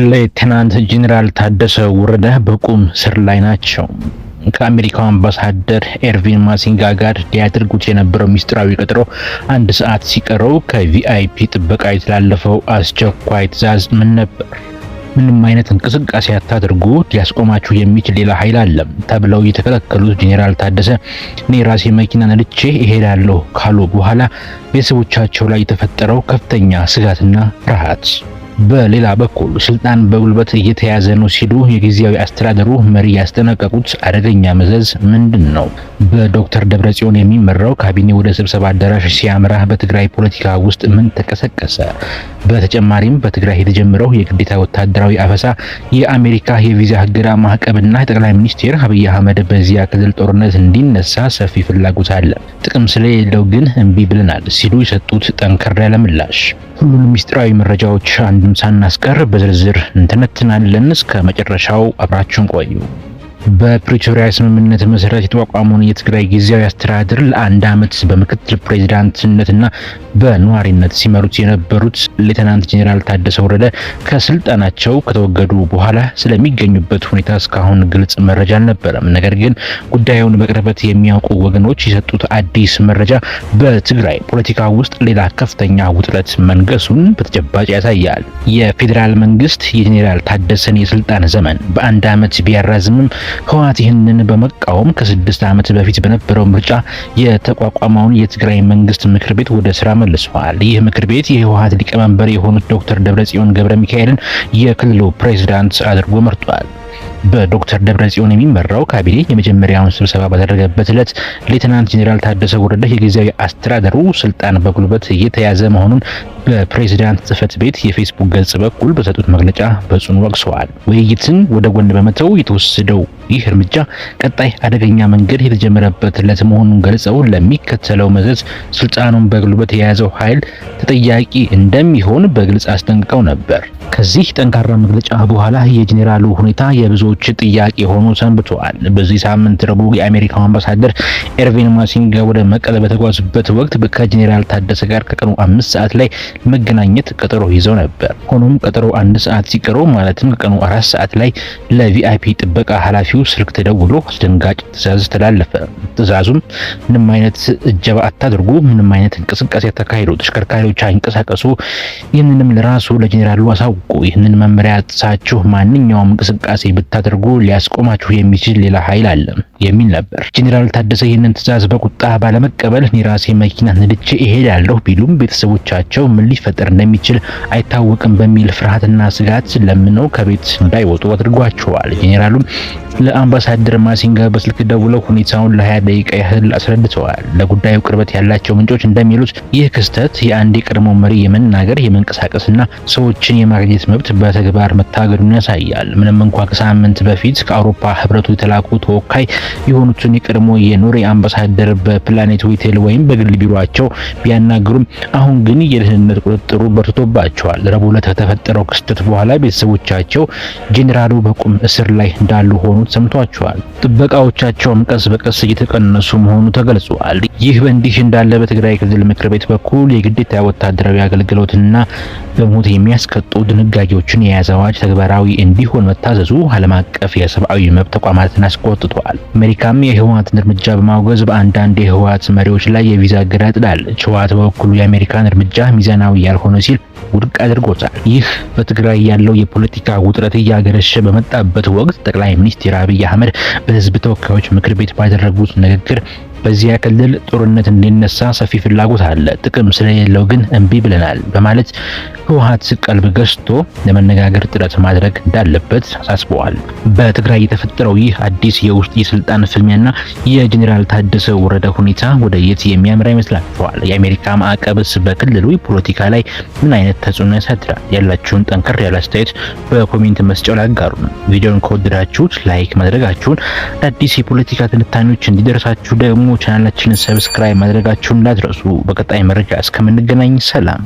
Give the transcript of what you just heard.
ሌተናንት ጄኔራል ታደሰ ወረደ በቁም ስር ላይ ናቸው። ከአሜሪካው አምባሳደር ኤርቪን ማሲንጋ ጋር ሊያደርጉት የነበረው ሚስጥራዊ ቀጠሮ አንድ ሰዓት ሲቀረው ከቪአይፒ ጥበቃ የተላለፈው አስቸኳይ ትዕዛዝ ምን ነበር? ምንም አይነት እንቅስቃሴ አታድርጉ፣ ሊያስቆማችሁ የሚችል ሌላ ኃይል አለ ተብለው የተከለከሉት ጄኔራል ታደሰ እኔ ራሴ መኪና ነድቼ እሄዳለሁ ካሉ በኋላ ቤተሰቦቻቸው ላይ የተፈጠረው ከፍተኛ ስጋትና ፍርሃት። በሌላ በኩል ስልጣን በጉልበት እየተያዘ ነው ሲሉ የጊዜያዊ አስተዳደሩ መሪ ያስጠነቀቁት አደገኛ መዘዝ ምንድን ነው? በዶክተር ደብረጽዮን የሚመራው ካቢኔ ወደ ስብሰባ አዳራሽ ሲያመራ በትግራይ ፖለቲካ ውስጥ ምን ተቀሰቀሰ? በተጨማሪም በትግራይ የተጀመረው የግዴታ ወታደራዊ አፈሳ፣ የአሜሪካ የቪዛ እገዳ ማዕቀብና ጠቅላይ ሚኒስትር አብይ አህመድ በዚያ ክልል ጦርነት እንዲነሳ ሰፊ ፍላጎት አለ፣ ጥቅም ስለሌለው ግን እምቢ ብለናል ሲሉ የሰጡት ጠንከር ያለ ምላሽ። ሁሉንም ሚስጥራዊ መረጃዎች አንድም ሳናስቀር በዝርዝር እንተነትናለን። እስከ መጨረሻው አብራችሁን ቆዩ። በፕሪቶሪያ ስምምነት መሰረት የተቋቋመውን የትግራይ ጊዜያዊ አስተዳደር ለአንድ ዓመት በምክትል ፕሬዝዳንትነትና በነዋሪነት ሲመሩት የነበሩት ሌተናንት ጄኔራል ታደሰ ወረደ ከስልጣናቸው ከተወገዱ በኋላ ስለሚገኙበት ሁኔታ እስካሁን ግልጽ መረጃ አልነበረም። ነገር ግን ጉዳዩን በቅርበት የሚያውቁ ወገኖች የሰጡት አዲስ መረጃ በትግራይ ፖለቲካ ውስጥ ሌላ ከፍተኛ ውጥረት መንገሱን በተጨባጭ ያሳያል። የፌዴራል መንግስት የጄኔራል ታደሰን የስልጣን ዘመን በአንድ ዓመት ቢያራዝምም ህወሓት ይህንን በመቃወም ከ6 ዓመት በፊት በነበረው ምርጫ የተቋቋመውን የትግራይ መንግስት ምክር ቤት ወደ ስራ መልሰዋል። ይህ ምክር ቤት የህወሓት ሊቀመንበር የሆኑት ዶክተር ደብረጽዮን ገብረ ሚካኤልን የክልሉ ፕሬዝዳንት አድርጎ መርጧል። በዶክተር ደብረጽዮን የሚመራው ካቢኔ የመጀመሪያውን ስብሰባ ባደረገበት ዕለት ሌተናንት ጄኔራል ታደሰ ወረደ የጊዜያዊ አስተዳደሩ ስልጣን በጉልበት እየተያዘ መሆኑን በፕሬዝዳንት ጽህፈት ቤት የፌስቡክ ገጽ በኩል በሰጡት መግለጫ በጽኑ ወቅሰዋል። ውይይትን ወደ ጎን በመተው የተወሰደው ይህ እርምጃ ቀጣይ አደገኛ መንገድ የተጀመረበት ዕለት መሆኑን ገልጸው ለሚከተለው መዘዝ ስልጣኑን በጉልበት የያዘው ኃይል ተጠያቂ እንደሚሆን በግልጽ አስጠንቅቀው ነበር። ከዚህ ጠንካራ መግለጫ በኋላ የጄኔራሉ ሁኔታ የብዙዎች ጥያቄ ሆኖ ሰንብቷል። በዚህ ሳምንት ረቡዕ የአሜሪካው አምባሳደር ኤርቪን ማሲንጋ ወደ መቀለ በተጓዙበት ወቅት ከጄኔራል ታደሰ ጋር ከቀኑ 5 ሰዓት ላይ መገናኘት ቀጠሮ ይዘው ነበር። ሆኖም ቀጠሮ 1 ሰዓት ሲቀረው ማለትም ከቀኑ 4 ሰዓት ላይ ለቪአይፒ ጥበቃ ኃላፊው ስልክ ተደውሎ አስደንጋጭ ትዕዛዝ ተላለፈ። ትዕዛዙም ምንም አይነት እጀባ አታድርጉ፣ ምንም አይነት እንቅስቃሴ አታካሂዱ፣ ተሽከርካሪዎች አይንቀሳቀሱ፣ ይህንንም ለራሱ ለጄኔራሉ አሳውቁ፣ ይህንን መመሪያ ጥሳችሁ ማንኛውም እንቅስቃሴ ብታደርጉ ሊያስቆማችሁ የሚችል ሌላ ኃይል አለ የሚል ነበር። ጄኔራል ታደሰ ይህንን ትዕዛዝ በቁጣ ባለመቀበል እኔ ራሴ መኪና ነድቼ እሄዳለሁ ቢሉም ቤተሰቦቻቸው ምን ሊፈጠር እንደሚችል አይታወቅም በሚል ፍርሃትና ስጋት ለምነው ከቤት እንዳይወጡ አድርጓቸዋል። ጄኔራሉም ለአምባሳደር ማሲንጋ በስልክ ደውለው ሁኔታውን ለ20 ደቂቃ ያህል አስረድተዋል። ለጉዳዩ ቅርበት ያላቸው ምንጮች እንደሚሉት ይህ ክስተት የአንድ የቀድሞ መሪ የመናገር የመንቀሳቀስና ሰዎችን የማግኘት መብት በተግባር መታገዱን ያሳያል። ምንም እንኳ ከሳምንት በፊት ከአውሮፓ ህብረቱ የተላኩ ተወካይ የሆኑትን የቀድሞ የኖርዌይ አምባሳደር በፕላኔት ሆቴል ወይም በግል ቢሮአቸው ቢያናግሩም አሁን ግን የደህንነት ቁጥጥሩ በርትቶባቸዋል። ረቡዕ ዕለት ከተፈጠረው ክስተት በኋላ ቤተሰቦቻቸው ጄኔራሉ በቁም እስር ላይ እንዳሉ ሆኑ ሰምቷቸዋል። ጥበቃዎቻቸውም ቀስ በቀስ እየተቀነሱ መሆኑ ተገልጿል። ይህ በእንዲህ እንዳለ በትግራይ ክልል ምክር ቤት በኩል የግዴታ ወታደራዊ አገልግሎትና በሞት የሚያስቀጡ ድንጋጌዎችን የያዘ አዋጅ ተግባራዊ እንዲሆን መታዘዙ ዓለም አቀፍ የሰብአዊ መብት ተቋማትን አስቆጥቷል። አሜሪካም የህወሓትን እርምጃ በማውገዝ በአንዳንድ የህወሓት መሪዎች ላይ የቪዛ እገዳ ጥላለች። ህወሓት በበኩሉ የአሜሪካን እርምጃ ሚዛናዊ ያልሆነ ሲል ውድቅ አድርጎታል። ይህ በትግራይ ያለው የፖለቲካ ውጥረት እያገረሸ በመጣበት ወቅት ጠቅላይ ሚኒስትር አብይ አህመድ በህዝብ ተወካዮች ምክር ቤት ባደረጉት ንግግር በዚያ ክልል ጦርነት እንዲነሳ ሰፊ ፍላጎት አለ፣ ጥቅም ስለሌለው ግን እምቢ ብለናል በማለት ህወሓት ቀልብ ገዝቶ ለመነጋገር ጥረት ማድረግ እንዳለበት አሳስበዋል። በትግራይ የተፈጠረው ይህ አዲስ የውስጥ የስልጣን ፍልሚያና የጄኔራል ታደሰ ወረደ ሁኔታ ወደ የት የሚያመራ ይመስላችኋል? የአሜሪካ ማዕቀብስ በክልሉ ፖለቲካ ላይ ምን አይነት ተጽዕኖ ያሳድራል? ያላችሁን ጠንከር ያለ አስተያየት በኮሜንት መስጫው ላይ አጋሩን። ቪዲዮውን ከወደዳችሁት ላይክ ማድረጋችሁን፣ አዲስ የፖለቲካ ትንታኔዎች እንዲደርሳችሁ ደግሞ ቻናላችንን ሰብስክራይብ ማድረጋችሁን እንዳትረሱ። በቀጣይ መረጃ እስከምንገናኝ ሰላም።